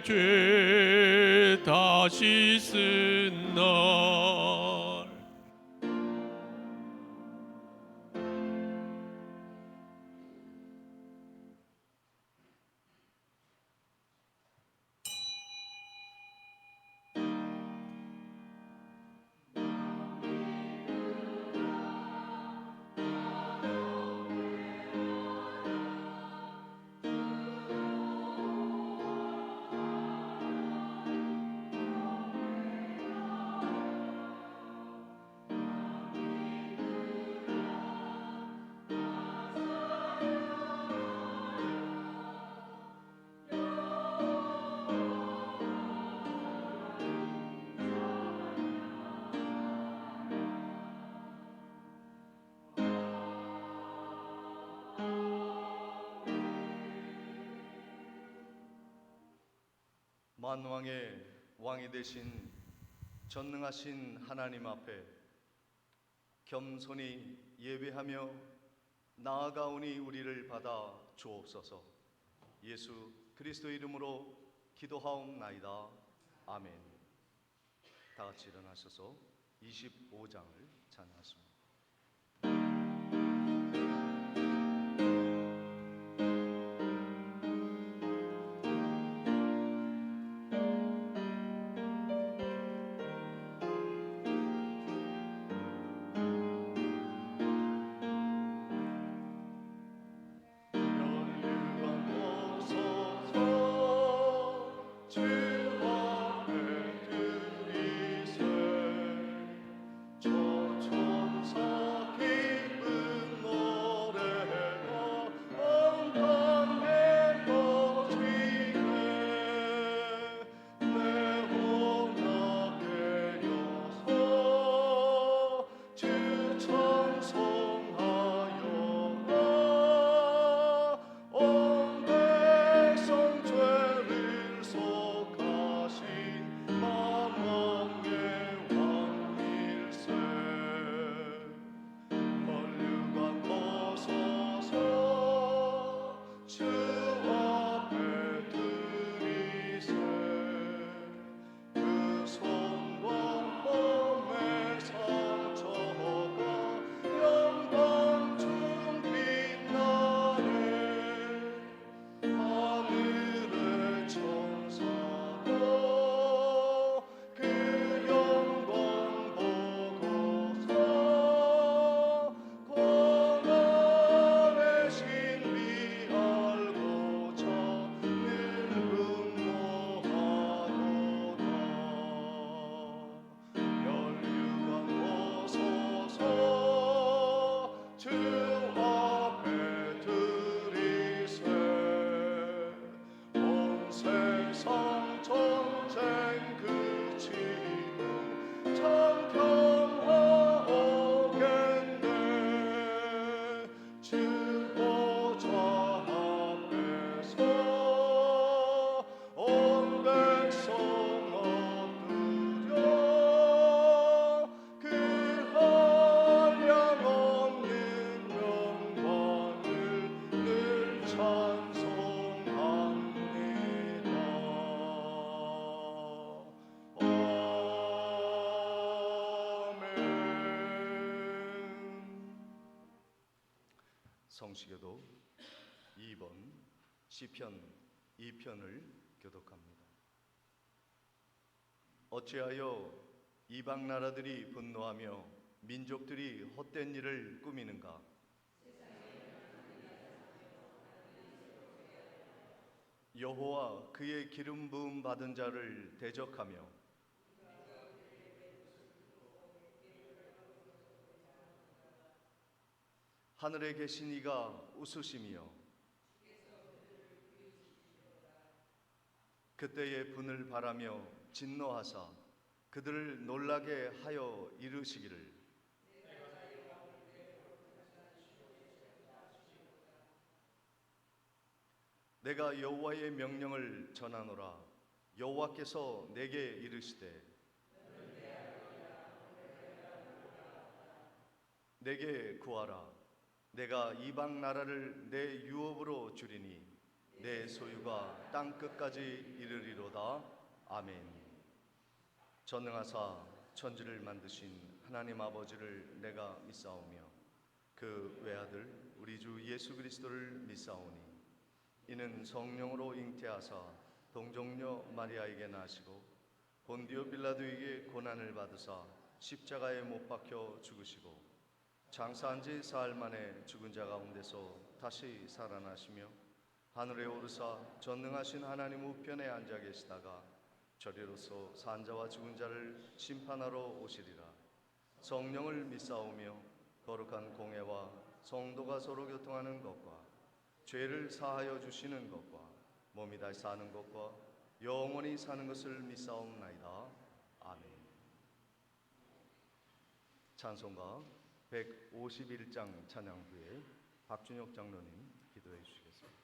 죄 다시 쓴 날. 만왕의 왕이 되신 전능하신 하나님 앞에 겸손히 예배하며 나아가오니 우리를 받아 주옵소서. 예수 그리스도 이름으로 기도하옵나이다. 아멘. 다 같이 일어나셔서 25장을 찬양하십니다. 성시교도 2번 시편 2편을 교독합니다. 어찌하여 이방 나라들이 분노하며 민족들이 헛된 일을 꾸미는가? 여호와 그의 기름 부음 받은 자를 대적하며 하늘에 계신 이가 웃으시며 그때의 분을 바라며 진노하사 그들을 놀라게 하여 이르시기를 내가 여호와의 명령을 전하노라. 여호와께서 내게 이르시되 내게 구하라. 내가 이방 나라를 내 유업으로 주리니 내 소유가 땅 끝까지 이르리로다. 아멘. 전능하사 천지를 만드신 하나님 아버지를 내가 믿사오며 그 외아들 우리 주 예수 그리스도를 믿사오니 이는 성령으로 잉태하사 동정녀 마리아에게 나시고 본디오 빌라도에게 고난을 받으사 십자가에 못 박혀 죽으시고 장사한 지 사흘 만에 죽은 자 가운데서 다시 살아나시며 하늘에 오르사 전능하신 하나님 우편에 앉아 계시다가 저리로서 산자와 죽은 자를 심판하러 오시리라. 성령을 믿사오며 거룩한 공회와 성도가 서로 교통하는 것과 죄를 사하여 주시는 것과 몸이 다시 사는 것과 영원히 사는 것을 믿사옵나이다. 아멘. 찬송가 151장 찬양 후에 박준혁 장로님 기도해 주시겠습니다.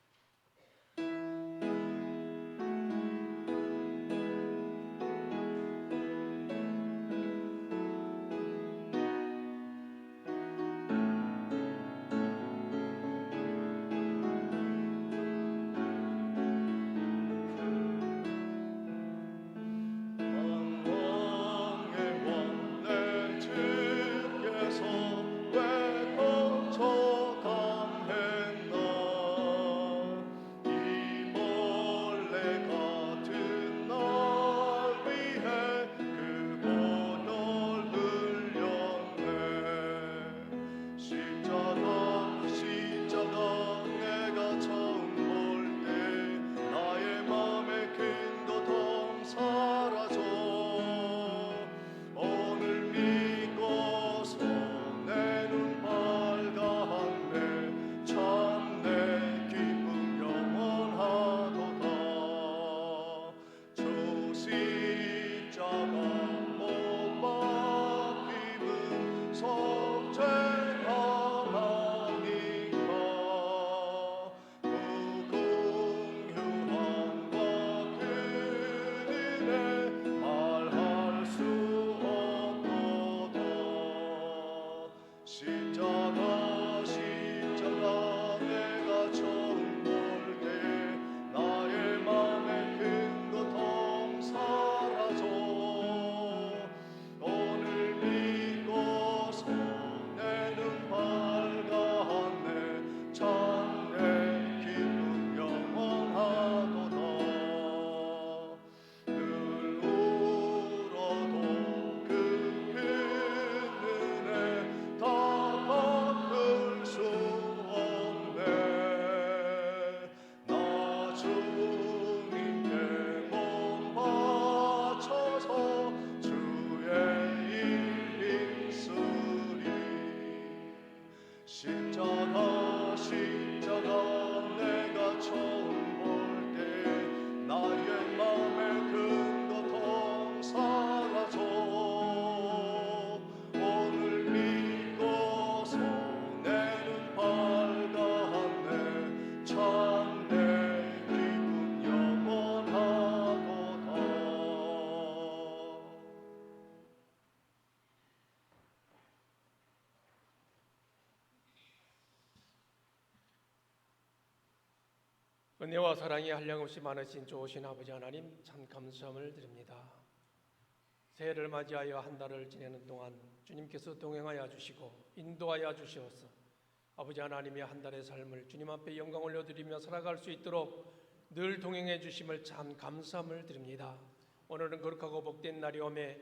은혜와 사랑이 한량없이 많으신 좋으신 아버지 하나님, 참 감사함을 드립니다. 새해를 맞이하여 한 달을 지내는 동안 주님께서 동행하여 주시고 인도하여 주시옵소서. 아버지 하나님의 한 달의 삶을 주님 앞에 영광 올려드리며 살아갈 수 있도록 늘 동행해 주심을 참 감사함을 드립니다. 오늘은 거룩하고 복된 날이오매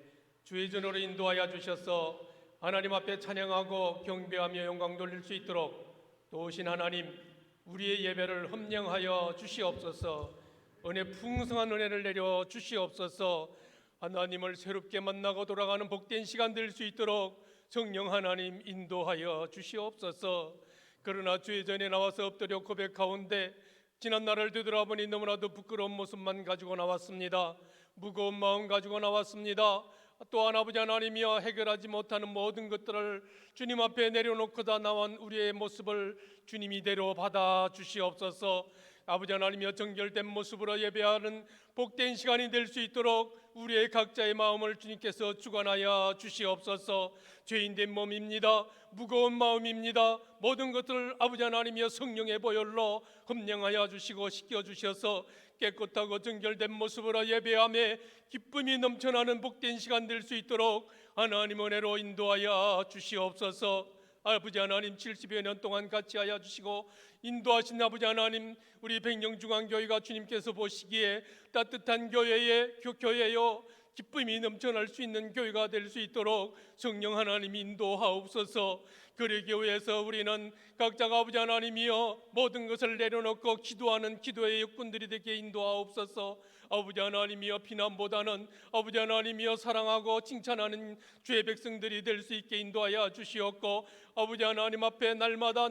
주의 전으로 인도하여 주셔서 하나님 앞에 찬양하고 경배하며 영광 돌릴 수 있도록 도우신 하나님, 우리의 예배를 흠령하여 주시옵소서. 은혜 풍성한 은혜를 내려 주시옵소서. 하나님을 새롭게 만나고 돌아가는 복된 시간 될 수 있도록 성령 하나님 인도하여 주시옵소서. 그러나 주의 전에 나와서 엎드려 고백하온데 지난 날을 되돌아보니 너무나도 부끄러운 모습만 가지고 나왔습니다. 무거운 마음 가지고 나왔습니다. 또한 아버지 하나님이여, 해결하지 못하는 모든 것들을 주님 앞에 내려놓고 다 나온 우리의 모습을 주님이 이대로 받아 주시옵소서. 아버지 하나님이여 정결된 모습으로 예배하는 복된 시간이 될 수 있도록 우리의 각자의 마음을 주님께서 주관하여 주시옵소서. 죄인된 몸입니다. 무거운 마음입니다. 모든 것들을 아버지 하나님이여 성령의 보혈로 흠령하여 주시고 씻겨 주셔서 깨끗하고 정결된 모습으로 예배함에 기쁨이 넘쳐나는 복된 시간 될 수 있도록 하나님 은혜로 인도하여 주시옵소서. 아버지 하나님 70여 년 동안 같이 하여 주시고 인도하신 아버지 하나님, 우리 백령중앙교회가 주님께서 보시기에 따뜻한 교회요 기쁨이 넘쳐날 수 있는 교회가 될 수 있도록 성령 하나님 인도하옵소서. 그러기 위해서 우리는 각자가 아버지 하나님이여 모든 것을 내려놓고 기도하는 기도의 육군들이 되게 인도하옵소서. 아버지 하나님이여 비난보다는 아버지 하나님이여 사랑하고 칭찬하는 주의 백성들이 될 수 있게 인도하여 주시옵고, 아버지 하나님 앞에 날마다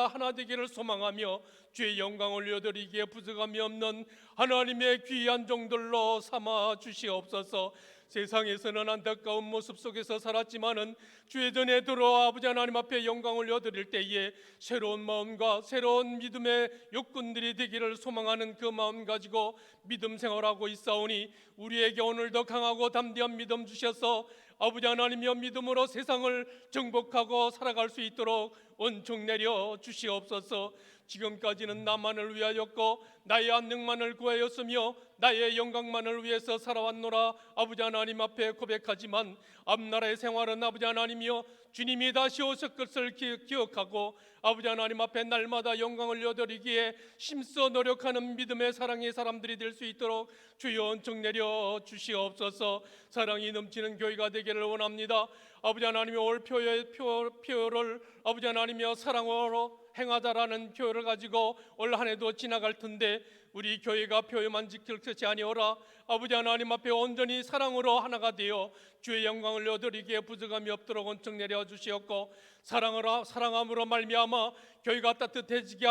하나 되기를 소망하며 주의 영광을 올려드리기에 부족함이 없는 하나님의 귀한 종들로 삼아 주시옵소서. 세상에서는 안타까운 모습 속에서 살았지만은 주의 전에 들어와 아버지 하나님 앞에 영광을 올려드릴 때에 새로운 마음과 새로운 믿음의 욕군들이 되기를 소망하는 그 마음 가지고 믿음 생활하고 있사오니 우리에게 오늘도 강하고 담대한 믿음 주셔서 아버지 하나님이여 믿음으로 세상을 정복하고 살아갈 수 있도록 은총 내려 주시옵소서. 지금까지는 나만을 위하였고 나의 안능만을 구하였으며 나의 영광만을 위해서 살아왔노라 아버지 하나님 앞에 고백하지만 앞나라의 생활은 아버지 하나님이여 주님이 다시 오실 것을 기억하고 아버지 하나님 앞에 날마다 영광을 여드리기에 힘써 노력하는 믿음의 사랑의 사람들이 될 수 있도록 주여 은총 내려 주시옵소서. 사랑이 넘치는 교회가 되기를 원합니다. 아버지 하나님의 올 표를 아버지 하나님이여 사랑으로 행하다라는 표를 가지고 올 한 해도 지나갈 텐데 우리 교회가 표에만 지킬 것이 아니오라 아버지 하나님 앞에 온전히 사랑으로 하나가 되어 주의 영광을 여드리기에 부족함이 없도록 은총 내려 주시옵고, 사랑함으로 말미암아 교회가 따뜻해지게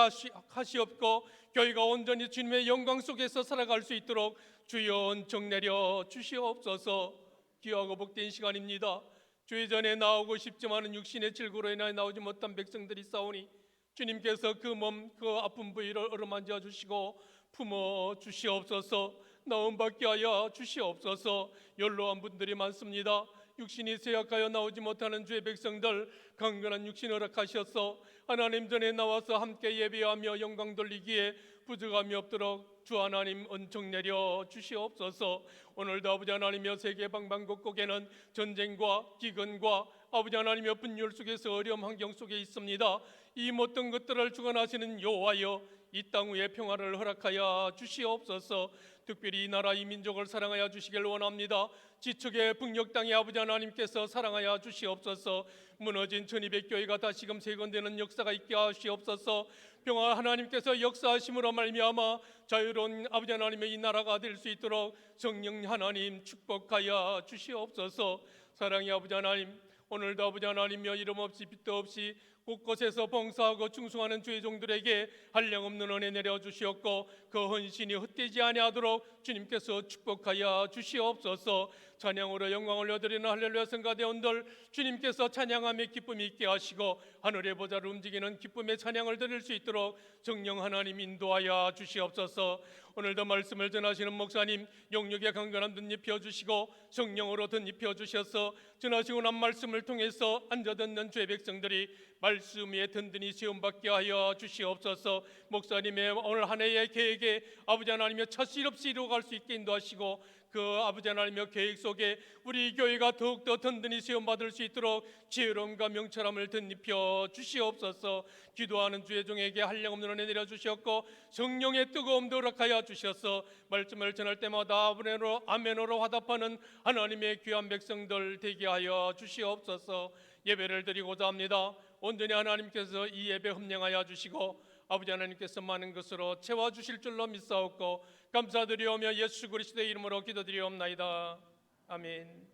하시옵고 교회가 온전히 주님의 영광 속에서 살아갈 수 있도록 주여 은총 내려 주시옵소서. 귀하고 복된 시간입니다. 주의 전에 나오고 싶지만은 육신의 질고로 인하여 나오지 못한 백성들이 싸우니 주님께서 그 몸, 그 아픈 부위를 어루만져 주시고 품어 주시옵소서. 나음받게 하여 주시옵소서. 연로한 분들이 많습니다. 육신이 쇠약하여 나오지 못하는 주의 백성들 강건한 육신 허락하셔서 하나님 전에 나와서 함께 예배하며 영광 돌리기에 부족함이 없도록 주 하나님 은총 내려 주시옵소서. 오늘도 아버지 하나님이여 세계 방방곡곡에는 전쟁과 기근과 아버지 하나님이여 분열 속에서 어려운 환경 속에 있습니다. 이 모든 것들을 주관하시는 여호와여 이 땅 위에 평화를 허락하여 주시옵소서. 특별히 이 나라 이 민족을 사랑하여 주시길 원합니다. 지축의 북녘 땅에 아버지 하나님께서 사랑하여 주시옵소서. 무너진 1200교회가 다시금 재건되는 역사가 있게 하시옵소서. 평화 하나님께서 역사하심으로 말미암아 자유로운 아버지 하나님의 이 나라가 될 수 있도록 성령 하나님 축복하여 주시옵소서. 사랑의 아버지 하나님, 오늘도 아버지 하나님이여 이름 없이 빛도 없이 곳곳에서 봉사하고 충성하는 주의 종들에게 한량없는 은혜 내려 주시옵고 그 헌신이 헛되지 아니하도록 주님께서 축복하여 주시옵소서. 찬양으로 영광을 여드리는 할렐루야 성가대원들 주님께서 찬양함에 기쁨이 있게 하시고 하늘의 보좌를 움직이는 기쁨의 찬양을 드릴 수 있도록 성령 하나님 인도하여 주시옵소서. 오늘도 말씀을 전하시는 목사님 영육의 강건한 듯 입혀주시고 성령으로 듯 입혀주셔서 전하시고 난 말씀을 통해서 앉아 듣는 주의 백성들이 말씀 위에 든든히 시험받게 하여 주시옵소서. 목사님의 오늘 한 해의 계획에 아버지 하나님의 첫실 없이 이루어갈 수 있게 인도하시고 그 아버지 하나님의 계획 속에 우리 교회가 더욱더 든든히 시험받을 수 있도록 지혜로움과 명철함을 덧입혀 주시옵소서. 기도하는 주의 종에게 한량없는 은혜 내려 주시옵고 성령의 뜨거움도 허락하여 주셔서 말씀을 전할 때마다 아멘으로 화답하는 하나님의 귀한 백성들 되게 하여 주시옵소서. 예배를 드리고자 합니다. 온전히 하나님께서 이 예배 흠령하여 주시고 아버지 하나님께서 많은 것으로 채워주실 줄로 믿사옵고 감사드리오며 예수 그리스도의 이름으로 기도드리옵나이다. 아멘.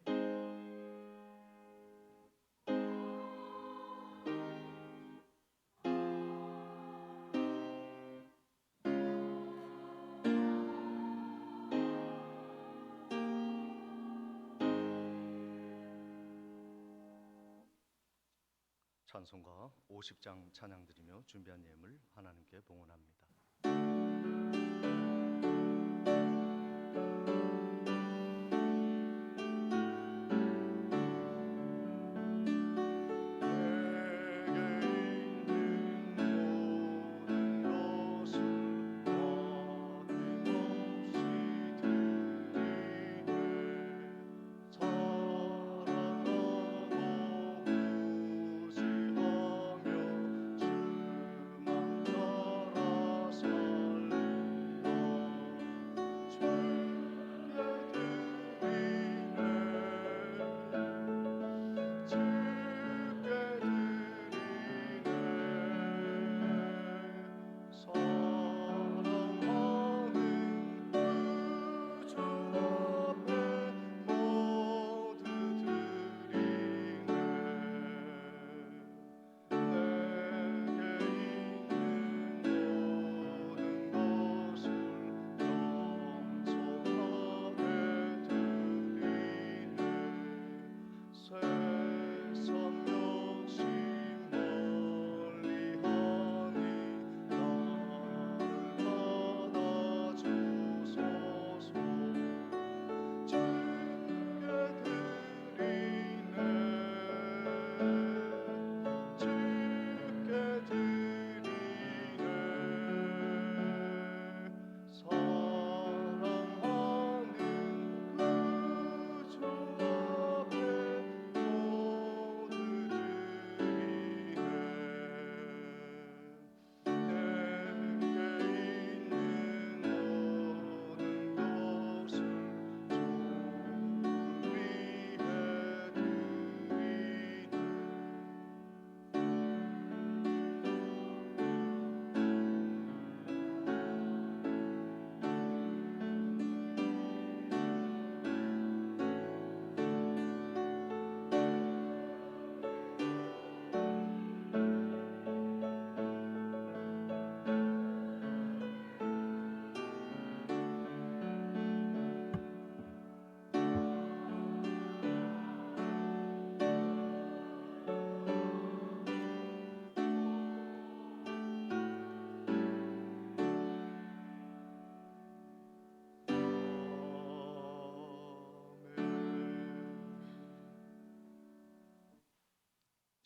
찬송가 50장 찬양 드리며 준비한 예물 하나님께 봉헌합니다.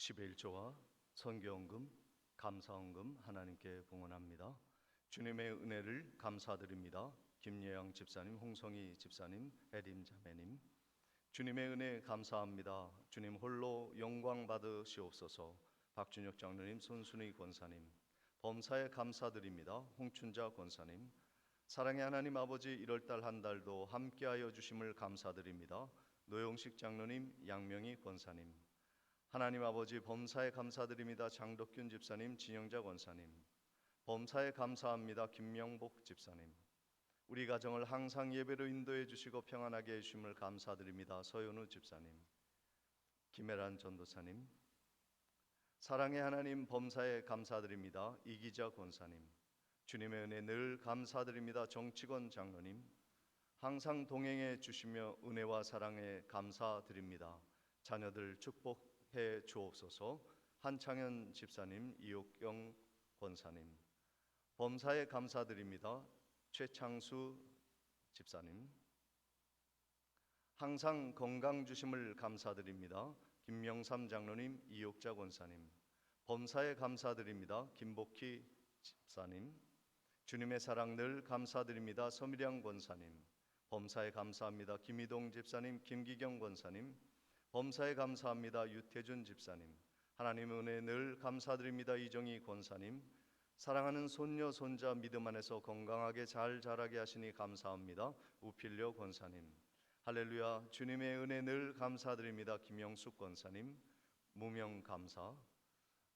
11조와 선교헌금, 감사헌금 하나님께 봉헌합니다. 주님의 은혜를 감사드립니다. 김예영 집사님, 홍성희 집사님, 에림 자매님, 주님의 은혜 감사합니다. 주님 홀로 영광 받으시옵소서. 박준혁 장로님, 손순희 권사님, 범사에 감사드립니다. 홍춘자 권사님, 사랑의 하나님 아버지 1월달 한 달도 함께하여 주심을 감사드립니다. 노영식 장로님, 양명희 권사님, 하나님 아버지 범사에 감사드립니다. 장덕균 집사님, 진영자 권사님, 범사에 감사합니다. 김명복 집사님, 우리 가정을 항상 예배로 인도해 주시고 평안하게 해주심을 감사드립니다. 서현우 집사님, 김혜란 전도사님, 사랑의 하나님 범사에 감사드립니다. 이기자 권사님, 주님의 은혜 늘 감사드립니다. 정치권 장로님, 항상 동행해 주시며 은혜와 사랑에 감사드립니다. 자녀들 축복해 주옵소서. 한창현 집사님, 이옥경 권사님, 범사에 감사드립니다. 최창수 집사님, 항상 건강 주심을 감사드립니다. 김명삼 장로님, 이옥자 권사님, 범사에 감사드립니다. 김복희 집사님, 주님의 사랑 늘 감사드립니다. 서미량 권사님, 범사에 감사합니다. 김희동 집사님, 김기경 권사님, 범사에 감사합니다. 유태준 집사님, 하나님의 은혜 늘 감사드립니다. 이정희 권사님, 사랑하는 손녀 손자 믿음 안에서 건강하게 잘 자라게 하시니 감사합니다. 우필려 권사님, 할렐루야, 주님의 은혜 늘 감사드립니다. 김영숙 권사님, 무명 감사,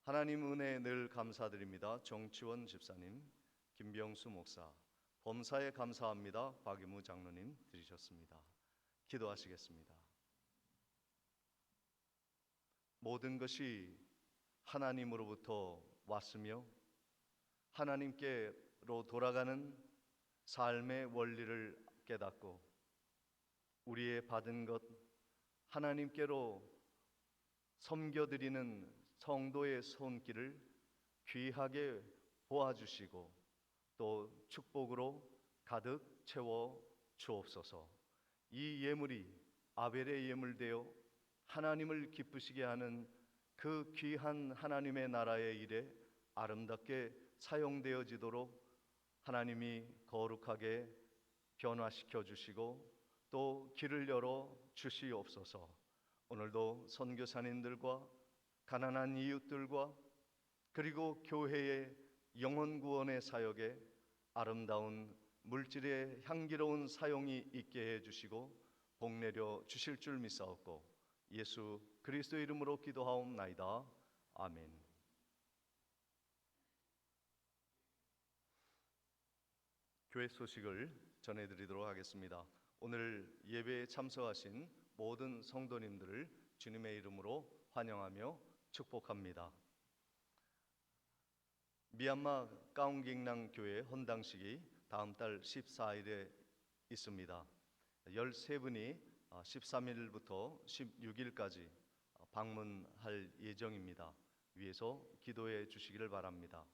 하나님 은혜 늘 감사드립니다. 정치원 집사님, 김병수 목사, 범사에 감사합니다. 박유무 장로님 드리셨습니다. 기도하시겠습니다. 모든 것이 하나님으로부터 왔으며 하나님께로 돌아가는 삶의 원리를 깨닫고 우리의 받은 것 하나님께로 섬겨드리는 성도의 손길을 귀하게 보아주시고 또 축복으로 가득 채워 주옵소서. 이 예물이 아벨의 예물 되어 하나님을 기쁘시게 하는 그 귀한 하나님의 나라의 일에 아름답게 사용되어지도록 하나님이 거룩하게 변화시켜 주시고 또 길을 열어 주시옵소서. 오늘도 선교사님들과 가난한 이웃들과 그리고 교회의 영혼 구원의 사역에 아름다운 물질의 향기로운 사용이 있게 해 주시고 복 내려 주실 줄 믿사옵고 예수 그리스도 이름으로 기도하옵나이다. 아멘. 교회 소식을 전해드리도록 하겠습니다. 오늘 예배에 참석하신 모든 성도님들을 주님의 이름으로 환영하며 축복합니다. 미얀마 까운깅랑 교회 헌당식이 다음 달 14일에 있습니다. 13분이 13일부터 16일까지 방문할 예정입니다. 위에서 기도해 주시기를 바랍니다.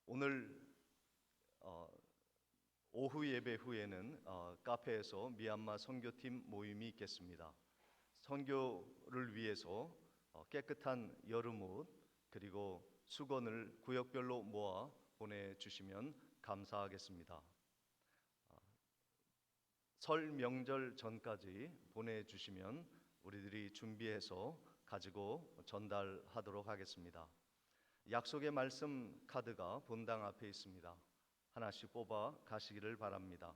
오늘 오후 예배 후에는 카페에서 미얀마 선교팀 모임이 있겠습니다. 선교를 위해서 깨끗한 여름옷 그리고 수건을 구역별로 모아 보내주시면 감사하겠습니다. 설 명절 전까지 보내주시면 우리들이 준비해서 가지고 전달하도록 하겠습니다. 약속의 말씀 카드가 본당 앞에 있습니다. 하나씩 뽑아 가시기를 바랍니다.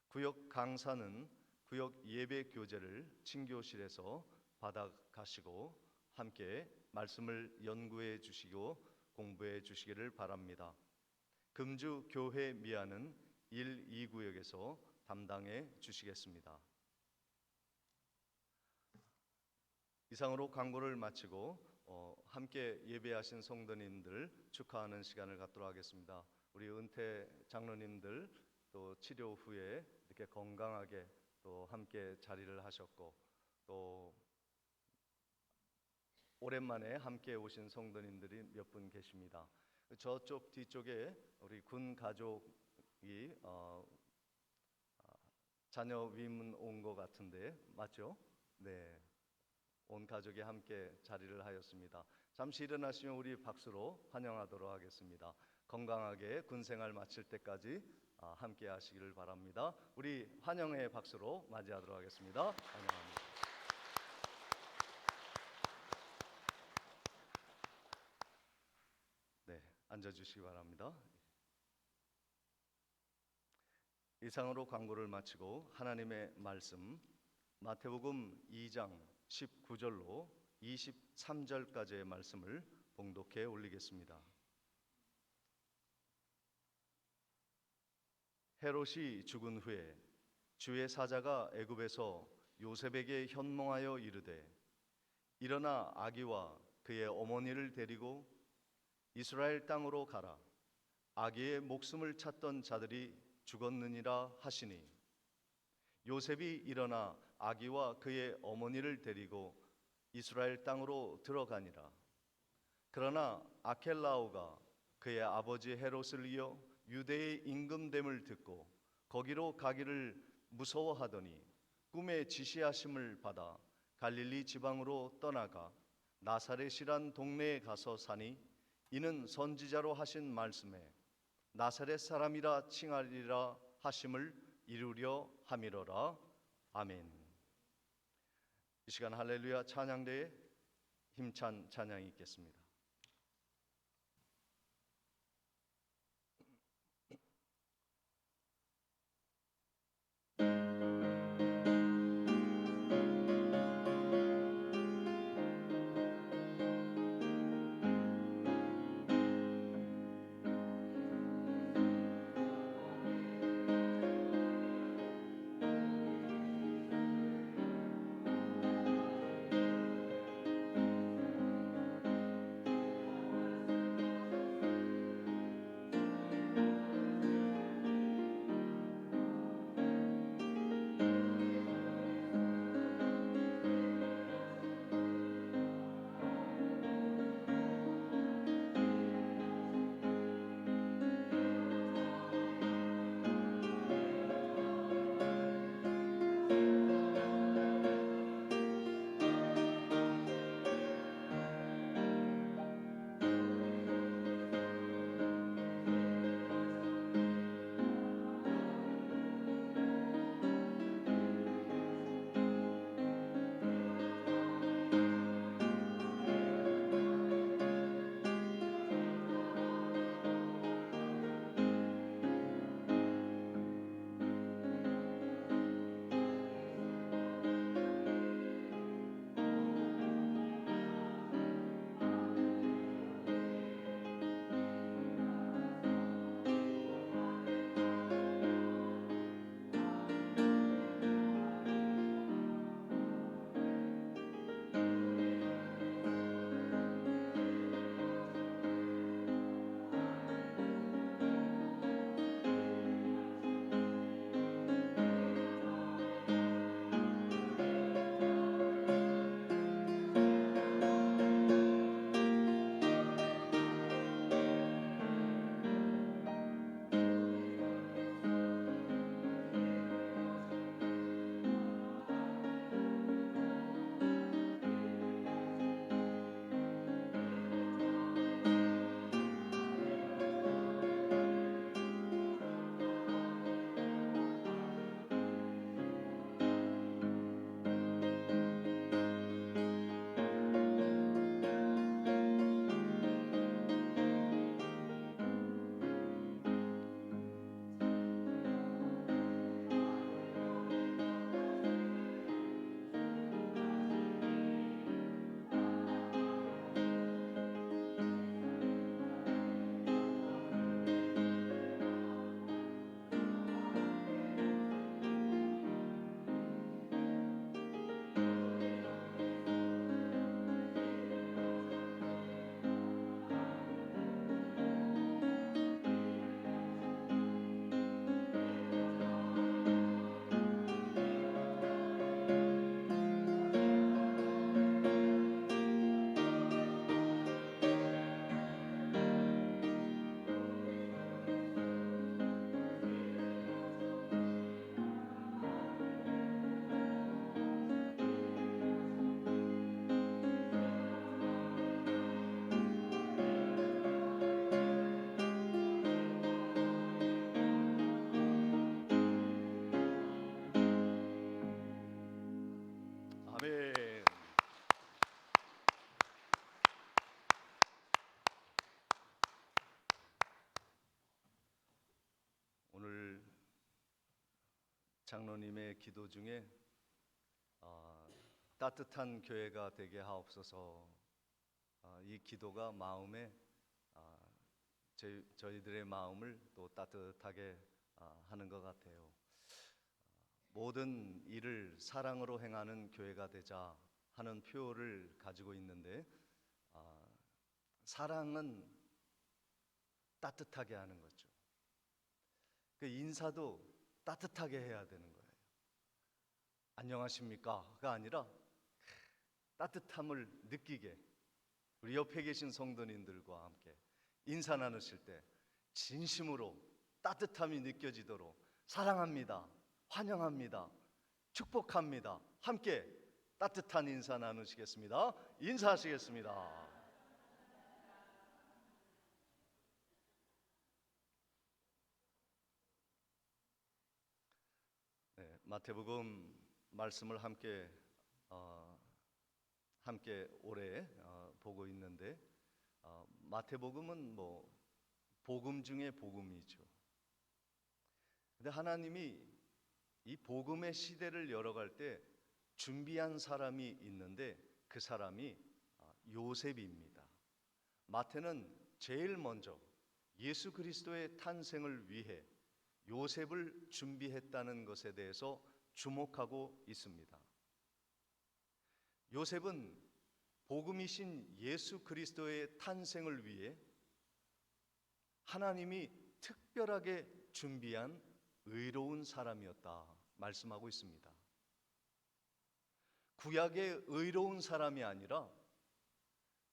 구역 강사는 구역 예배 교재를 친교실에서 받아 가시고 함께 말씀을 연구해 주시고 공부해 주시기를 바랍니다. 금주 교회 미아는 1, 2구역에서 담당해 주시겠습니다. 이상으로 광고를 마치고 함께 예배하신 성도님들 축하하는 시간을 갖도록 하겠습니다. 우리 은퇴 장로님들 또 치료 후에 이렇게 건강하게 또 함께 자리를 하셨고 또 오랜만에 함께 오신 성도님들이 몇 분 계십니다. 저쪽 뒤쪽에 우리 군 가족이 자녀 위문 온 것 같은데 맞죠? 네. 온 가족이 함께 자리를 하였습니다. 잠시 일어나시면 우리 박수로 환영하도록 하겠습니다. 건강하게 군생활 마칠 때까지 함께 하시기를 바랍니다. 우리 환영의 박수로 맞이하도록 하겠습니다. 환영합니다. 네, 앉아주시기 바랍니다. 이상으로 광고를 마치고 하나님의 말씀 마태복음 2장 19절로 23절까지의 말씀을 봉독해 올리겠습니다. 헤롯이 죽은 후에 주의 사자가 애굽에서 요셉에게 현몽하여 이르되 일어나 아기와 그의 어머니를 데리고 이스라엘 땅으로 가라. 아기의 목숨을 찾던 자들이 죽었느니라 하시니 요셉이 일어나 아기와 그의 어머니를 데리고 이스라엘 땅으로 들어가니라. 그러나 아켈라오가 그의 아버지 헤롯을 이어 유대의 임금됨을 듣고 거기로 가기를 무서워하더니 꿈에 지시하심을 받아 갈릴리 지방으로 떠나가 나사렛이란 동네에 가서 사니 이는 선지자로 하신 말씀에 나사렛 사람이라 칭하리라 하심을 이루려 함이로라. 아멘. 이 시간 할렐루야 찬양대에 힘찬 찬양이 있겠습니다. 장로님의 기도 중에 따뜻한 교회가 되게 하옵소서, 이 기도가 마음에 저희들의 마음을 또 따뜻하게 하는 것 같아요. 모든 일을 사랑으로 행하는 교회가 되자 하는 표어를 가지고 있는데, 사랑은 따뜻하게 하는 거죠. 그 인사도 따뜻하게 해야 되는 거예요. 안녕하십니까가 아니라 따뜻함을 느끼게, 우리 옆에 계신 성도님들과 함께 인사 나누실 때 진심으로 따뜻함이 느껴지도록 사랑합니다, 환영합니다, 축복합니다, 함께 따뜻한 인사 나누시겠습니다. 인사하시겠습니다. 네, 마태복음 말씀을 함께 올해 보고 있는데, 마태복음은 복음 중에 복음이죠. 근데 하나님이 이 복음의 시대를 열어갈 때 준비한 사람이 있는데, 그 사람이 요셉입니다. 마태는 제일 먼저 예수 그리스도의 탄생을 위해 요셉을 준비했다는 것에 대해서 주목하고 있습니다. 요셉은 복음이신 예수 그리스도의 탄생을 위해 하나님이 특별하게 준비한 의로운 사람이었다 말씀하고 있습니다. 구약의 의로운 사람이 아니라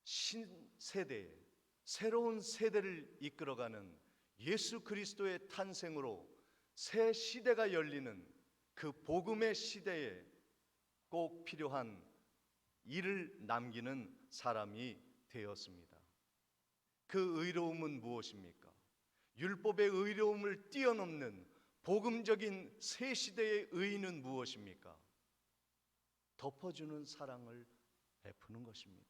신세대의 새로운 세대를 이끌어가는 예수 그리스도의 탄생으로 새 시대가 열리는 그 복음의 시대에 꼭 필요한 일을 남기는 사람이 되었습니다. 그 의로움은 무엇입니까? 율법의 의로움을 뛰어넘는 복음적인 새 시대의 의의는 무엇입니까? 덮어주는 사랑을 베푸는 것입니다.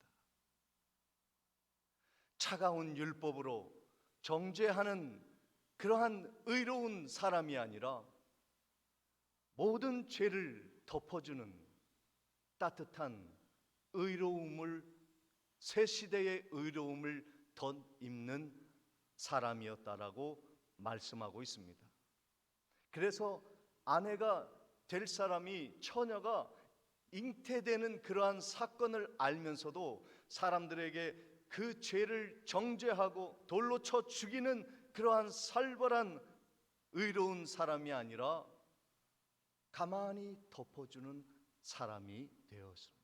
차가운 율법으로 정죄하는 그러한 의로운 사람이 아니라 모든 죄를 덮어주는 따뜻한 의로움을, 새 시대의 의로움을 덧입는 사람이었다라고 말씀하고 있습니다. 그래서 아내가 될 사람이, 처녀가 잉태되는 그러한 사건을 알면서도 사람들에게 그 죄를 정죄하고 돌로 쳐 죽이는 그러한 살벌한 의로운 사람이 아니라 가만히 덮어주는 사람이 되었습니다.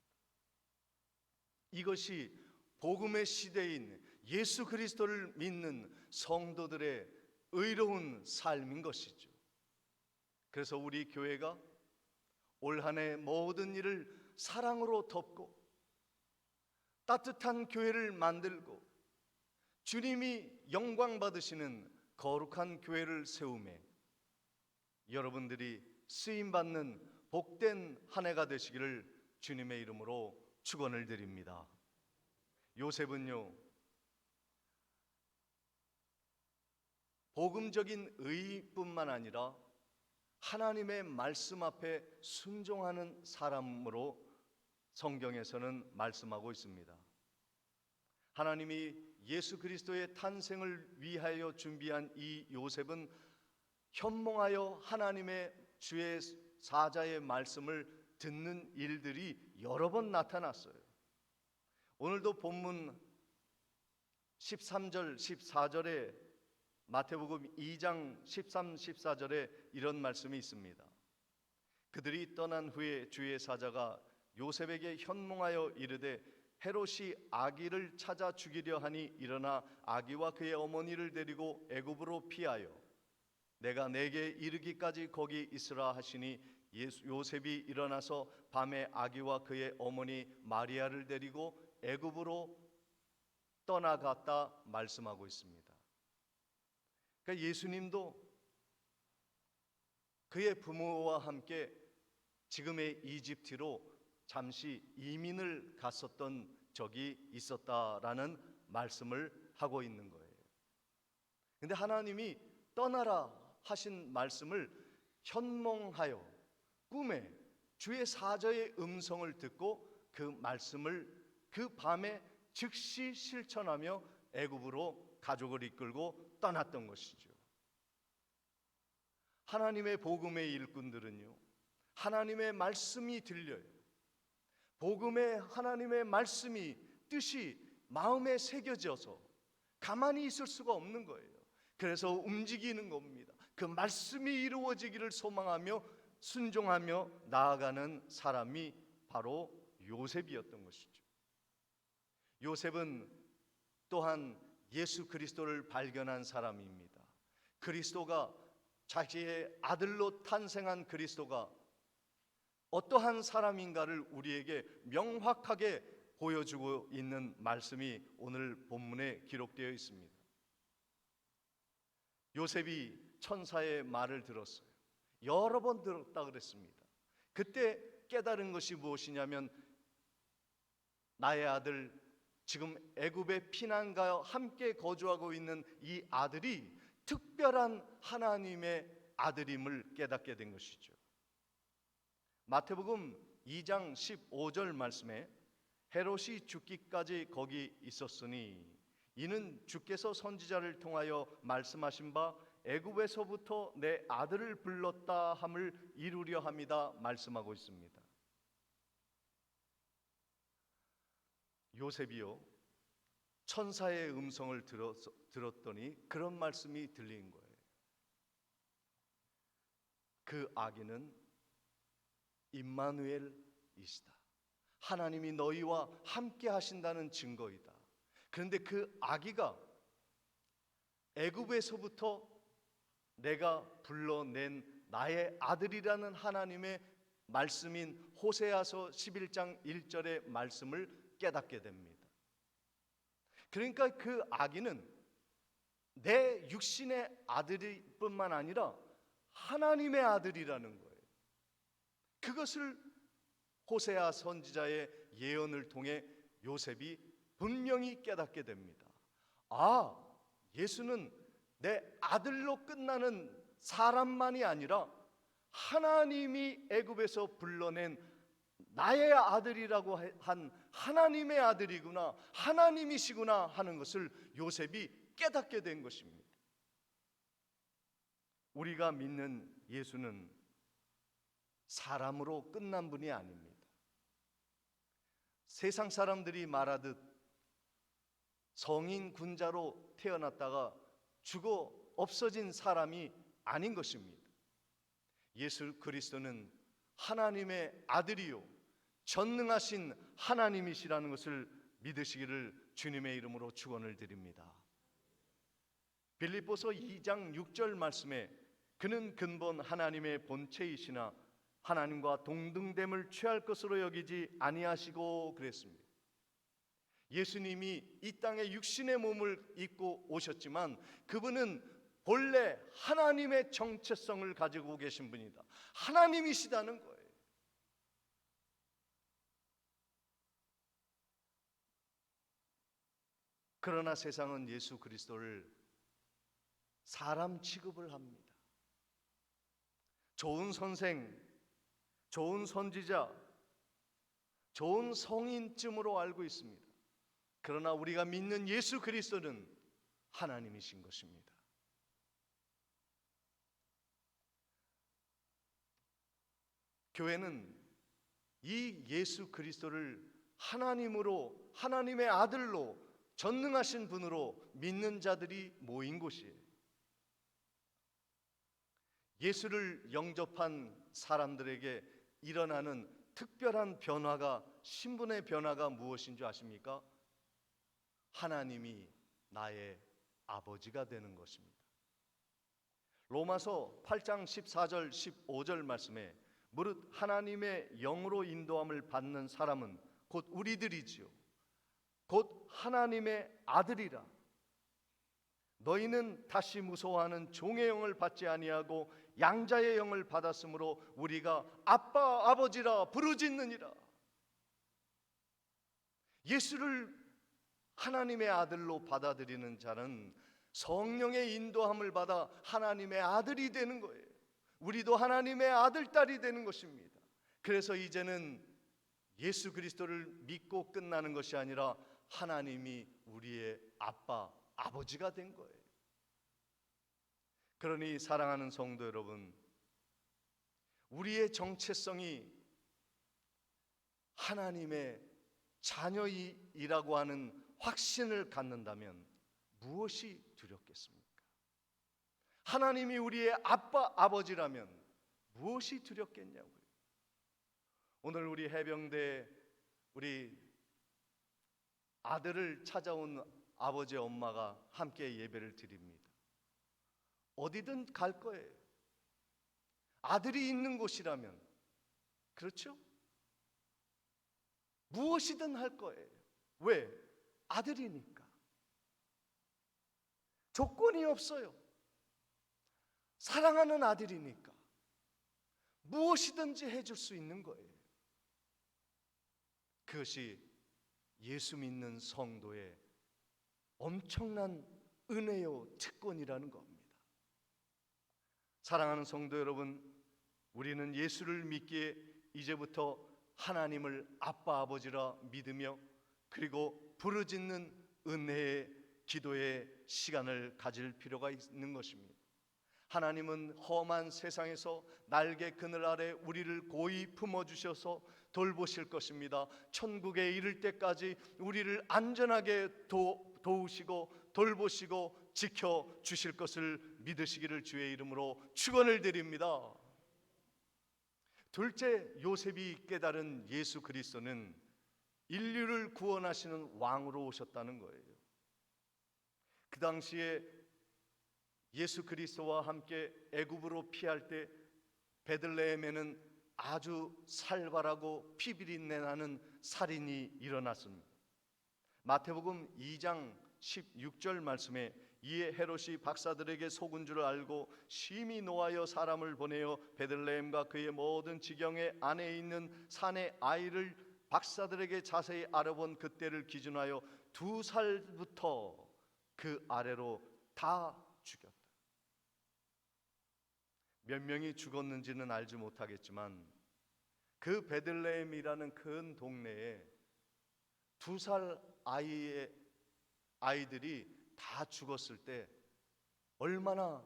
이것이 복음의 시대인 예수 그리스도를 믿는 성도들의 의로운 삶인 것이죠. 그래서 우리 교회가 올 한 해 모든 일을 사랑으로 덮고 따뜻한 교회를 만들고 주님이 영광 받으시는 거룩한 교회를 세우매 여러분들이 쓰임받는 복된 한 해가 되시기를 주님의 이름으로 축원을 드립니다. 요셉은요, 복음적인 의뿐만 아니라 하나님의 말씀 앞에 순종하는 사람으로 성경에서는 말씀하고 있습니다. 하나님이 예수 그리스도의 탄생을 위하여 준비한 이 요셉은 현몽하여 하나님의 주의 사자의 말씀을 듣는 일들이 여러 번 나타났어요. 오늘도 본문 13절, 14절에 마태복음 2장 13, 14절에 이런 말씀이 있습니다. 그들이 떠난 후에 주의 사자가 요셉에게 현몽하여 이르되 헤롯이 아기를 찾아 죽이려 하니 일어나 아기와 그의 어머니를 데리고 애굽으로 피하여 내가 내게 이르기까지 거기 있으라 하시니 요셉이 일어나서 밤에 아기와 그의 어머니 마리아를 데리고 애굽으로 떠나갔다 말씀하고 있습니다. 그러니까 예수님도 그의 부모와 함께 지금의 이집트로 잠시 이민을 갔었던 적이 있었다라는 말씀을 하고 있는 거예요. 근데 하나님이 떠나라 하신 말씀을 현몽하여 꿈에 주의 사자의 음성을 듣고 그 말씀을 그 밤에 즉시 실천하며 애굽으로 가족을 이끌고 떠났던 것이죠. 하나님의 복음의 일꾼들은요, 하나님의 말씀이 들려요. 복음의 하나님의 말씀이 뜻이 마음에 새겨져서 가만히 있을 수가 없는 거예요. 그래서 움직이는 겁니다. 그 말씀이 이루어지기를 소망하며 순종하며 나아가는 사람이 바로 요셉이었던 것이죠. 요셉은 또한 예수 그리스도를 발견한 사람입니다. 그리스도가 자기의 아들로 탄생한 그리스도가 어떠한 사람인가를 우리에게 명확하게 보여주고 있는 말씀이 오늘 본문에 기록되어 있습니다. 요셉이 천사의 말을 들었어요. 여러 번 들었다 그랬습니다. 그때 깨달은 것이 무엇이냐면, 나의 아들, 지금 애굽의 피난가와 함께 거주하고 있는 이 아들이 특별한 하나님의 아들임을 깨닫게 된 것이죠. 마태복음 2장 15절 말씀에 헤롯이 죽기까지 거기 있었으니 이는 주께서 선지자를 통하여 말씀하신 바 애굽에서부터 내 아들을 불렀다 함을 이루려 함이다 말씀하고 있습니다. 요셉이요, 천사의 음성을 들었더니 그런 말씀이 들린 거예요. 그 아기는 임마누엘이시다. 하나님이 너희와 함께 하신다는 증거이다. 그런데 그 아기가 애굽에서부터 내가 불러낸 나의 아들이라는 하나님의 말씀인 호세아서 11장 1절의 말씀을 깨닫게 됩니다. 그러니까 그 아기는 내 육신의 아들뿐만 아니라 하나님의 아들이라는 거예요. 그것을 호세아 선지자의 예언을 통해 요셉이 분명히 깨닫게 됩니다. 아, 예수는 내 아들로 끝나는 사람만이 아니라 하나님이 애굽에서 불러낸 나의 아들이라고 한 하나님의 아들이구나, 하나님이시구나 하는 것을 요셉이 깨닫게 된 것입니다. 우리가 믿는 예수는 사람으로 끝난 분이 아닙니다. 세상 사람들이 말하듯 성인 군자로 태어났다가 죽어 없어진 사람이 아닌 것입니다. 예수 그리스도는 하나님의 아들이요 전능하신 하나님이시라는 것을 믿으시기를 주님의 이름으로 축원을 드립니다. 빌립보서 2장 6절 말씀에 그는 근본 하나님의 본체이시나 하나님과 동등됨을 취할 것으로 여기지 아니하시고 그랬습니다. 예수님이 이 땅에 육신의 몸을 입고 오셨지만 그분은 본래 하나님의 정체성을 가지고 계신 분이다. 하나님이시다는 거예요. 그러나 세상은 예수 그리스도를 사람 취급을 합니다. 좋은 선생, 좋은 선지자, 좋은 성인쯤으로 알고 있습니다. 그러나 우리가 믿는 예수 그리스도는 하나님이신 것입니다. 교회는 이 예수 그리스도를 하나님으로, 하나님의 아들로, 전능하신 분으로 믿는 자들이 모인 곳이에요. 예수를 영접한 사람들에게 일어나는 특별한 변화가, 신분의 변화가 무엇인 줄 아십니까? 하나님이 나의 아버지가 되는 것입니다. 로마서 8장 14절 15절 말씀에 무릇 하나님의 영으로 인도함을 받는 사람은 곧 우리들이지요 곧 하나님의 아들이라. 너희는 다시 무서워하는 종의 영을 받지 아니하고 양자의 영을 받았으므로 우리가 아빠 아버지라 부르짖느니라. 예수를 하나님의 아들로 받아들이는 자는 성령의 인도함을 받아 하나님의 아들이 되는 거예요. 우리도 하나님의 아들, 딸이 되는 것입니다. 그래서 이제는 예수 그리스도를 믿고 끝나는 것이 아니라 하나님이 우리의 아빠, 아버지가 된 거예요. 그러니 사랑하는 성도 여러분, 우리의 정체성이 하나님의 자녀이라고 하는 확신을 갖는다면 무엇이 두렵겠습니까? 하나님이 우리의 아빠, 아버지라면 무엇이 두렵겠냐고요. 오늘 우리 해병대 우리 아들을 찾아온 아버지, 엄마가 함께 예배를 드립니다. 어디든 갈 거예요. 아들이 있는 곳이라면, 그렇죠? 무엇이든 할 거예요. 왜? 아들이니까. 조건이 없어요. 사랑하는 아들이니까 무엇이든지 해줄 수 있는 거예요. 그것이 예수 믿는 성도의 엄청난 은혜요 특권이라는 겁니다. 사랑하는 성도 여러분, 우리는 예수를 믿기에 이제부터 하나님을 아빠, 아버지라 믿으며 그리고 부르짖는 은혜의 기도의 시간을 가질 필요가 있는 것입니다. 하나님은 험한 세상에서 날개 그늘 아래 우리를 고이 품어주셔서 돌보실 것입니다. 천국에 이를 때까지 우리를 안전하게 도우시고 돌보시고 지켜주실 것을 믿으시기를 주의 이름으로 축원을 드립니다. 둘째, 요셉이 깨달은 예수 그리스도는 인류를 구원하시는 왕으로 오셨다는 거예요. 그 당시에 예수 그리스도와 함께 애굽으로 피할 때 베들레헴에는 아주 살벌하고 피비린내 나는 살인이 일어났습니다. 마태복음 2장 16절 말씀에 이에 헤롯이 박사들에게 속은 줄 알고 심히 노하여 사람을 보내어 베들레헴과 그의 모든 지경의 안에 있는 산의 아이를 박사들에게 자세히 알아본 그때를 기준하여 2살부터 그 아래로 다 죽였다. 몇 명이 죽었는지는 알지 못하겠지만 그 베들레헴이라는 큰 동네에 2살 아이들이 다 죽었을 때 얼마나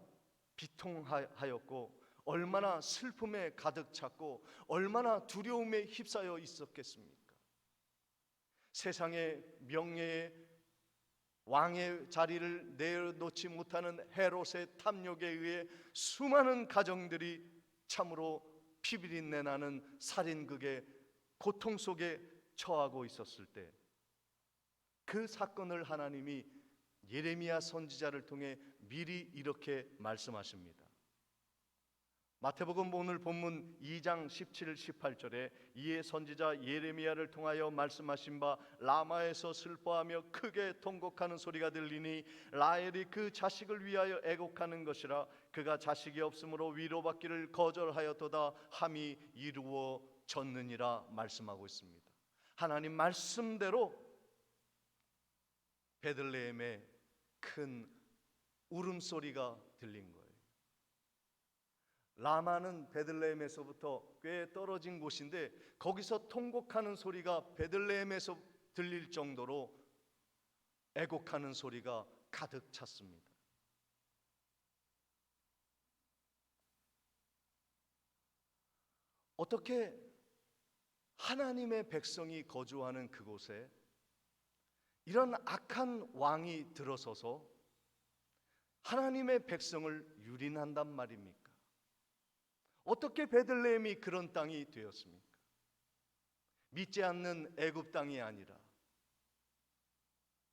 비통하였고 얼마나 슬픔에 가득 찼고 얼마나 두려움에 휩싸여 있었겠습니까? 세상의 명예의 왕의 자리를 내놓지 못하는 헤롯의 탐욕에 의해 수많은 가정들이 참으로 피비린내 나는 살인극의 고통 속에 처하고 있었을 때 그 사건을 하나님이 예레미야 선지자를 통해 미리 이렇게 말씀하십니다. 마태복음 오늘 본문 2장 17, 18절에 이에 선지자 예레미야를 통하여 말씀하신 바 라마에서 슬퍼하며 크게 통곡하는 소리가 들리니 라헬이 그 자식을 위하여 애곡하는 것이라 그가 자식이 없으므로 위로받기를 거절하였도다 함이 이루어졌느니라 말씀하고 있습니다. 하나님 말씀대로 베들레헴에 큰 울음소리가 들린 거예요. 라마는 베들레헴에서부터 꽤 떨어진 곳인데 거기서 통곡하는 소리가 베들레헴에서 들릴 정도로 애곡하는 소리가 가득 찼습니다. 어떻게 하나님의 백성이 거주하는 그곳에 이런 악한 왕이 들어서서 하나님의 백성을 유린한단 말입니까? 어떻게 베들레헴이 그런 땅이 되었습니까? 믿지 않는 애굽 땅이 아니라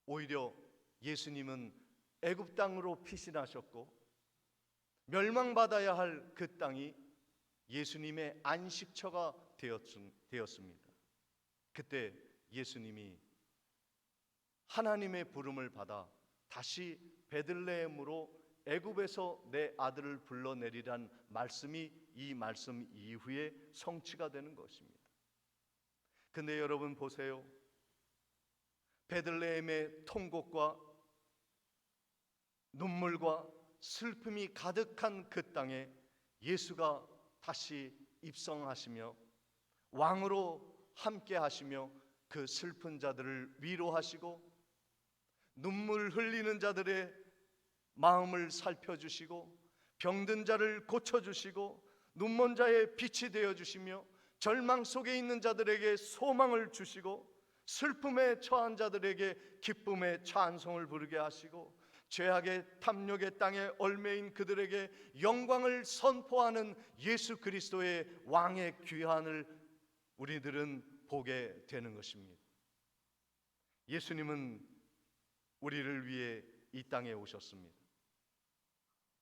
오히려 예수님은 애굽 땅으로 피신하셨고 멸망받아야 할 그 땅이 예수님의 안식처가 되었습니다. 그때 예수님이 하나님의 부름을 받아 다시 베들레헴으로 애굽에서 내 아들을 불러내리란 말씀이 이 말씀 이후에 성취가 되는 것입니다. 근데 여러분 보세요. 베들레헴의 통곡과 눈물과 슬픔이 가득한 그 땅에 예수가 다시 입성하시며 왕으로 함께 하시며 그 슬픈 자들을 위로하시고 눈물 흘리는 자들의 마음을 살펴주시고 병든 자를 고쳐주시고 눈먼 자의 빛이 되어주시며 절망 속에 있는 자들에게 소망을 주시고 슬픔에 처한 자들에게 기쁨의 찬송을 부르게 하시고 죄악의 탐욕의 땅에 얽매인 그들에게 영광을 선포하는 예수 그리스도의 왕의 귀환을 우리들은 보게 되는 것입니다. 예수님은 우리를 위해 이 땅에 오셨습니다.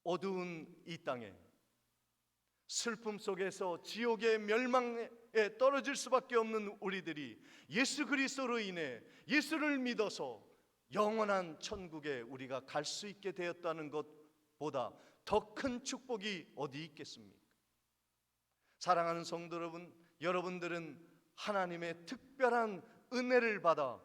어두운 이 땅에 슬픔 속에서 지옥의 멸망에 떨어질 수밖에 없는 우리들이 예수 그리스도로 인해 예수를 믿어서 영원한 천국에 우리가 갈 수 있게 되었다는 것보다 더 큰 축복이 어디 있겠습니까? 사랑하는 성도 여러분, 여러분들은 하나님의 특별한 은혜를 받아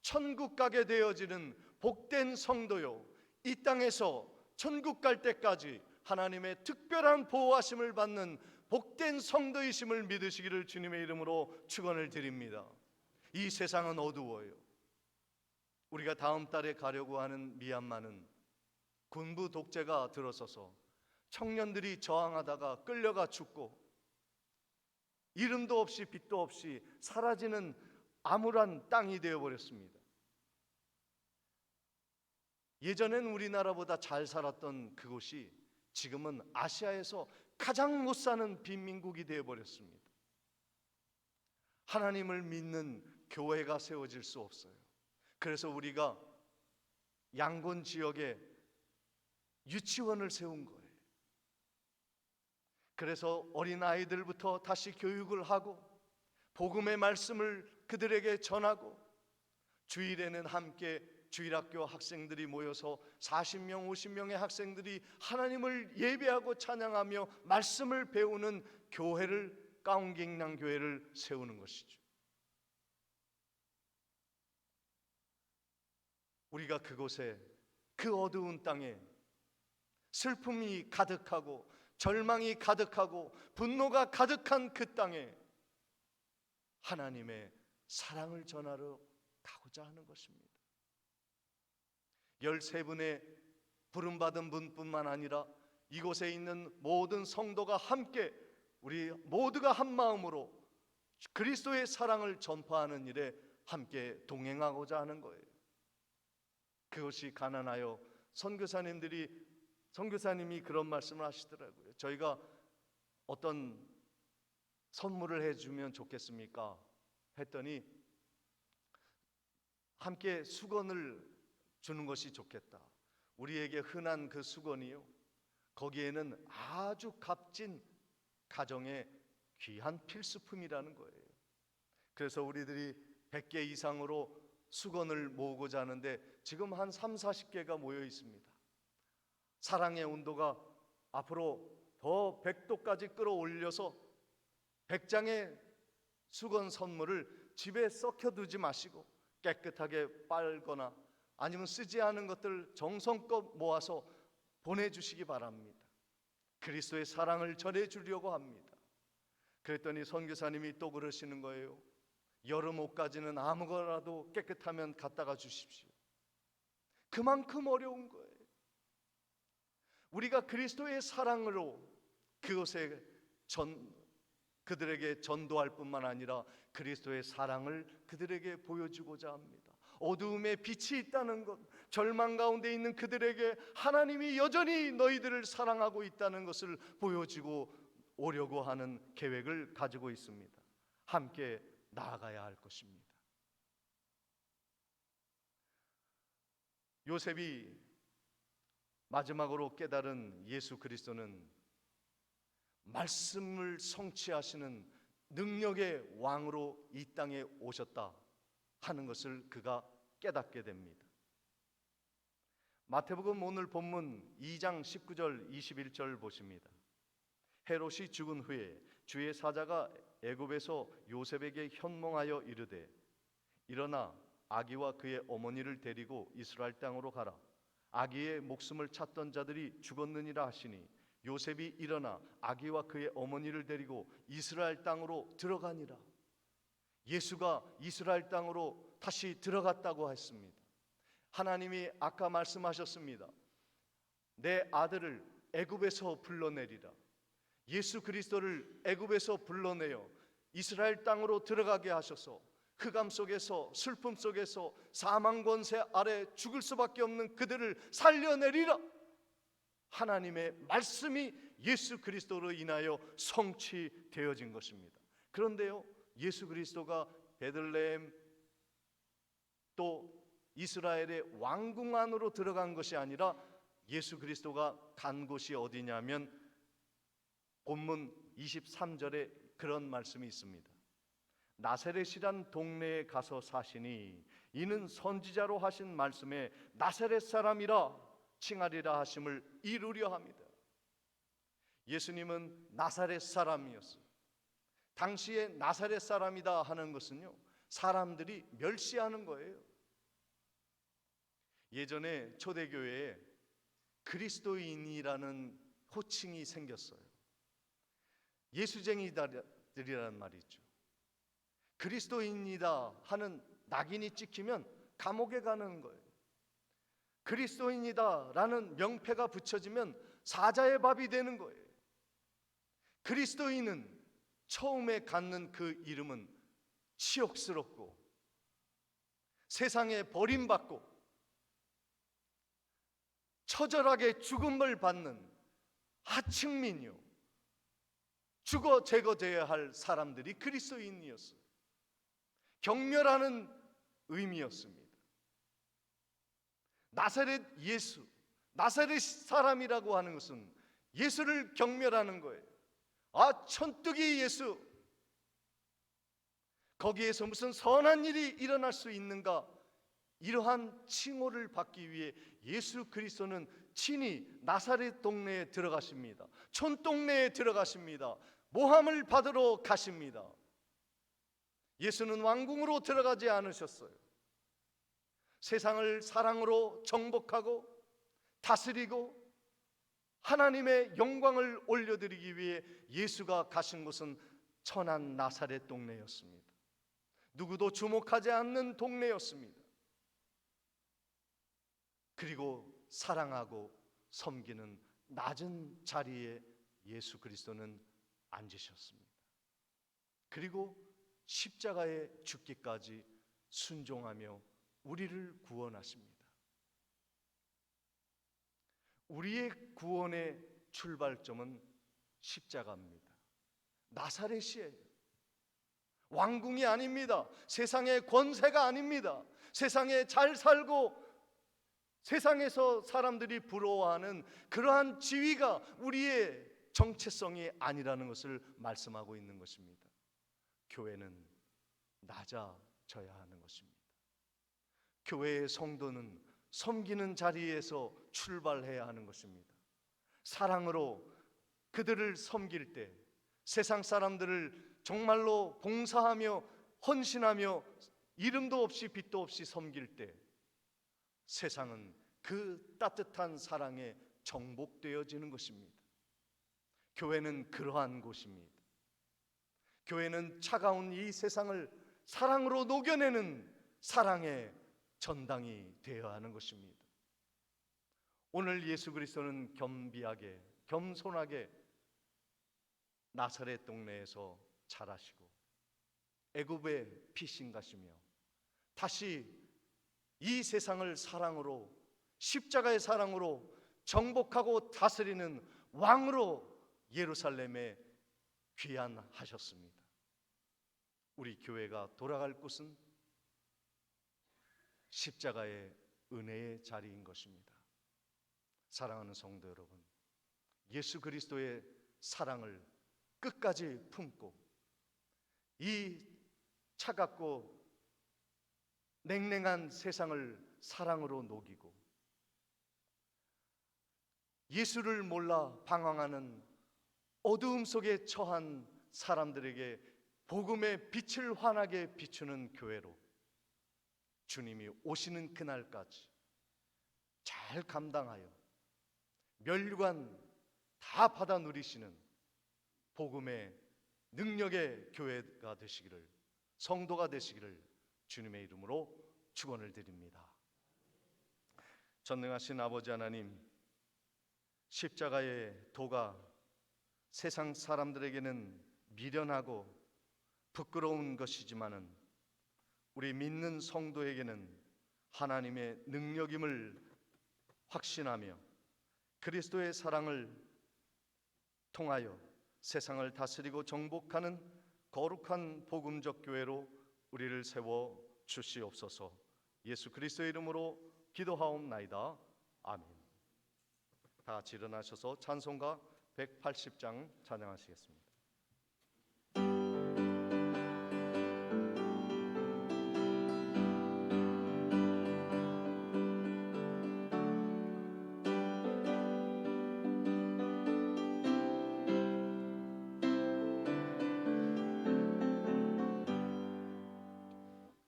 천국 가게 되어지는 복된 성도요, 이 땅에서 천국 갈 때까지 하나님의 특별한 보호하심을 받는 복된 성도이심을 믿으시기를 주님의 이름으로 축원을 드립니다. 이 세상은 어두워요. 우리가 다음 달에 가려고 하는 미얀마는 군부 독재가 들어서서 청년들이 저항하다가 끌려가 죽고 이름도 없이 빛도 없이 사라지는 암울한 땅이 되어버렸습니다. 예전엔 우리나라보다 잘 살았던 그곳이 지금은 아시아에서 가장 못 사는 빈민국이 되어버렸습니다. 하나님을 믿는 교회가 세워질 수 없어요. 그래서 우리가 양곤 지역에 유치원을 세운 거예요. 그래서 어린아이들부터 다시 교육을 하고 복음의 말씀을 그들에게 전하고 주일에는 함께 주일학교 학생들이 모여서 40명, 50명의 학생들이 하나님을 예배하고 찬양하며 말씀을 배우는 교회를, 가운갱랑 교회를 세우는 것이죠. 우리가 그곳에, 그 어두운 땅에 슬픔이 가득하고 절망이 가득하고 분노가 가득한 그 땅에 하나님의 사랑을 전하러 가고자 하는 것입니다. 13분의 부름받은 분뿐만 아니라 이곳에 있는 모든 성도가 함께, 우리 모두가 한 마음으로 그리스도의 사랑을 전파하는 일에 함께 동행하고자 하는 거예요. 그것이 가난하여 선교사님이 그런 말씀을 하시더라고요. 저희가 어떤 선물을 해주면 좋겠습니까? 했더니 함께 수건을 주는 것이 좋겠다. 우리에게 흔한 그 수건이요, 거기에는 아주 값진 가정의 귀한 필수품이라는 거예요. 그래서 우리들이 100개 이상으로 수건을 모으고자 하는데 지금 한 30-40개가 모여 있습니다. 사랑의 온도가 앞으로 더 100도까지 끌어올려서 100장의 수건 선물을 집에 썩혀두지 마시고 깨끗하게 빨거나 아니면 쓰지 않은 것들 정성껏 모아서 보내주시기 바랍니다. 그리스도의 사랑을 전해주려고 합니다. 그랬더니 선교사님이 또 그러시는 거예요. 여름 옷까지는 아무거나도 깨끗하면 갖다가 주십시오. 그만큼 어려운 거예요. 우리가 그리스도의 사랑으로 그것에 그들에게 전도할 뿐만 아니라 그리스도의 사랑을 그들에게 보여주고자 합니다. 어두움에 빛이 있다는 것, 절망 가운데 있는 그들에게 하나님이 여전히 너희들을 사랑하고 있다는 것을 보여주고 오려고 하는 계획을 가지고 있습니다. 함께 나아가야 할 것입니다. 요셉이 마지막으로 깨달은 예수 그리스도는 말씀을 성취하시는 능력의 왕으로 이 땅에 오셨다 하는 것을 그가 깨닫게 됩니다. 마태복음 오늘 본문 2장 19절 21절 보십니다. 헤롯이 죽은 후에 주의 사자가 애굽에서 요셉에게 현몽하여 이르되 일어나 아기와 그의 어머니를 데리고 이스라엘 땅으로 가라. 아기의 목숨을 찾던 자들이 죽었느니라 하시니 요셉이 일어나 아기와 그의 어머니를 데리고 이스라엘 땅으로 들어가니라. 예수가 이스라엘 땅으로 다시 들어갔다고 했습니다. 하나님이 아까 말씀하셨습니다. 내 아들을 애굽에서 불러내리라. 예수 그리스도를 애굽에서 불러내어 이스라엘 땅으로 들어가게 하셔서 흑암 속에서, 슬픔 속에서, 사망 권세 아래 죽을 수밖에 없는 그들을 살려내리라. 하나님의 말씀이 예수 그리스도로 인하여 성취되어진 것입니다. 그런데요, 예수 그리스도가 베들레헴 또 이스라엘의 왕궁 안으로 들어간 것이 아니라 예수 그리스도가 간 곳이 어디냐면 본문 23절에 그런 말씀이 있습니다. 나사렛이란 동네에 가서 사시니 이는 선지자로 하신 말씀에 나사렛 사람이라 칭하리라 하심을 이루려 합니다. 예수님은 나사렛 사람이었어요. 당시에 나사렛 사람이다 하는 것은요, 사람들이 멸시하는 거예요. 예전에 초대교회에 그리스도인이라는 호칭이 생겼어요. 예수쟁이들이라는 말이 있죠. 그리스도인이다 하는 낙인이 찍히면 감옥에 가는 거예요. 그리스도인이다 라는 명패가 붙여지면 사자의 밥이 되는 거예요. 그리스도인은 처음에 갖는 그 이름은 치욕스럽고 세상에 버림받고 처절하게 죽음을 받는 하층민이요, 죽어 제거되어야 할 사람들이 그리스도인이었어요. 경멸하는 의미였습니다. 나사렛 예수, 나사렛 사람이라고 하는 것은 예수를 경멸하는 거예요. 아, 천뚝이 예수, 거기에서 무슨 선한 일이 일어날 수 있는가? 이러한 칭호를 받기 위해 예수 그리스도는 친히 나사렛 동네에 들어가십니다. 촌동네에 들어가십니다. 모함을 받으러 가십니다. 예수는 왕궁으로 들어가지 않으셨어요. 세상을 사랑으로 정복하고 다스리고 하나님의 영광을 올려드리기 위해 예수가 가신 곳은 천한 나사렛 동네였습니다. 누구도 주목하지 않는 동네였습니다. 그리고 사랑하고 섬기는 낮은 자리에 예수 그리스도는 앉으셨습니다. 그리고 십자가에 죽기까지 순종하며 우리를 구원하십니다. 우리의 구원의 출발점은 십자가입니다. 나사렛이에요. 왕궁이 아닙니다. 세상의 권세가 아닙니다. 세상에 잘 살고 세상에서 사람들이 부러워하는 그러한 지위가 우리의 정체성이 아니라는 것을 말씀하고 있는 것입니다. 교회는 낮아져야 하는 것입니다. 교회의 성도는 섬기는 자리에서 출발해야 하는 것입니다. 사랑으로 그들을 섬길 때, 세상 사람들을 정말로 봉사하며 헌신하며 이름도 없이 빛도 없이 섬길 때 세상은 그 따뜻한 사랑에 정복되어지는 것입니다. 교회는 그러한 곳입니다. 교회는 차가운 이 세상을 사랑으로 녹여내는 사랑의 전당이 되어야 하는 것입니다. 오늘 예수 그리스도는 겸비하게, 겸손하게 나사렛 동네에서 자라시고 애굽에 피신 가시며 다시 이 세상을 사랑으로, 십자가의 사랑으로 정복하고 다스리는 왕으로 예루살렘에 귀환하셨습니다. 우리 교회가 돌아갈 곳은 십자가의 은혜의 자리인 것입니다. 사랑하는 성도 여러분, 예수 그리스도의 사랑을 끝까지 품고 이 차갑고 냉랭한 세상을 사랑으로 녹이고 예수를 몰라 방황하는 어두움 속에 처한 사람들에게 복음의 빛을 환하게 비추는 교회로 주님이 오시는 그날까지 잘 감당하여 멸류관 다 받아 누리시는 복음의 능력의 교회가 되시기를, 성도가 되시기를 주님의 이름으로 축원을 드립니다. 전능하신 아버지 하나님, 십자가의 도가 세상 사람들에게는 미련하고 부끄러운 것이지만은 우리 믿는 성도에게는 하나님의 능력임을 확신하며 그리스도의 사랑을 통하여 세상을 다스리고 정복하는 거룩한 복음적 교회로 우리를 세워 주시옵소서. 예수 그리스도의 이름으로 기도하옵나이다. 아멘. 다 같이 일어나셔서 찬송가 180장 찬양하시겠습니다.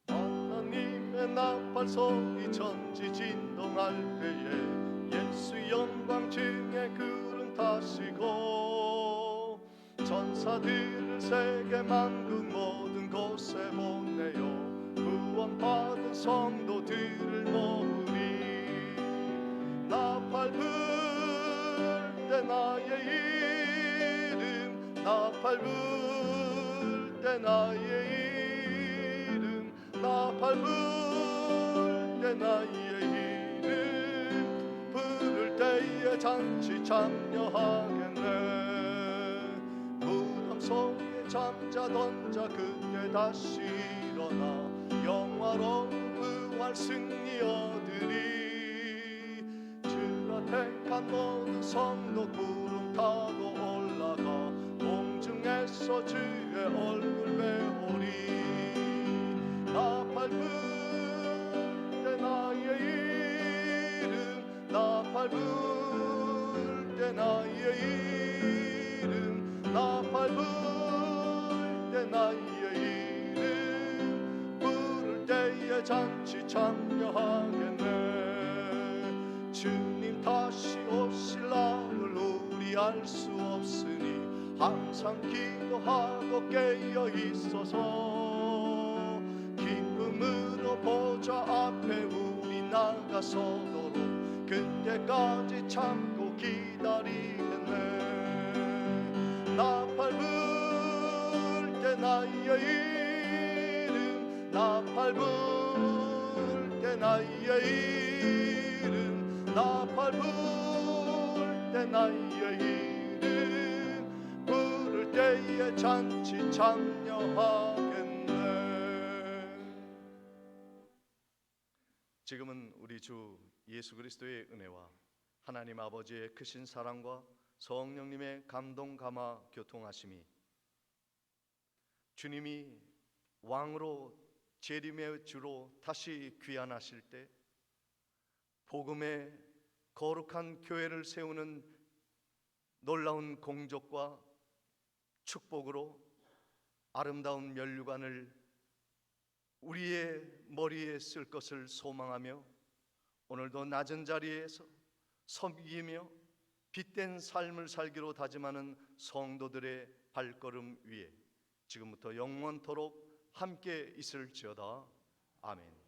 하나님의 나팔소리 천지진동할 때에 예수 영광 중에 구름 타시고 천사들을 세계 만국 모든 곳에 보내요. 구원받은 성도들을 모으리. 나팔 불 때 나의 이름, 나팔 불 때 나의 이름, 나팔 불 때 나의 이름 부를 때에 잔치 참여하겠네. 무덤 속에 잠자던 자 그때 다시 일어나 영화로운 부활 승리 얻으리. 주가 택한 모든 성도 구름 타고 올라가 공중에서 주의 얼굴 배우리. 나팔 불 때 나의 이름, 나팔 불 때 나의 이름, 나팔 불 때 나의 이름 부를 때에 잔치 참여하겠네. 주님 다시 오실 날을 우리 알 수 없으니 항상 기도하고 깨어 있어서 기쁨으로 보좌 앞에 우리 나가서도록 그때까지 참고 기다리겠네. 나팔 불 때 나의 이름, 나팔 불 때 나의 이름, 나팔 불 때 나의 이름 부를 때에 잔치 참여하겠네. 지금은 우리 주 예수 그리스도의 은혜와 하나님 아버지의 크신 사랑과 성령님의 감동 감화 교통하심이 주님이 왕으로 재림의 주로 다시 귀환하실 때 복음의 거룩한 교회를 세우는 놀라운 공적과 축복으로 아름다운 면류관을 우리의 머리에 쓸 것을 소망하며 오늘도 낮은 자리에서 섬기며 빛된 삶을 살기로 다짐하는 성도들의 발걸음 위에 지금부터 영원토록 함께 있을지어다. 아멘.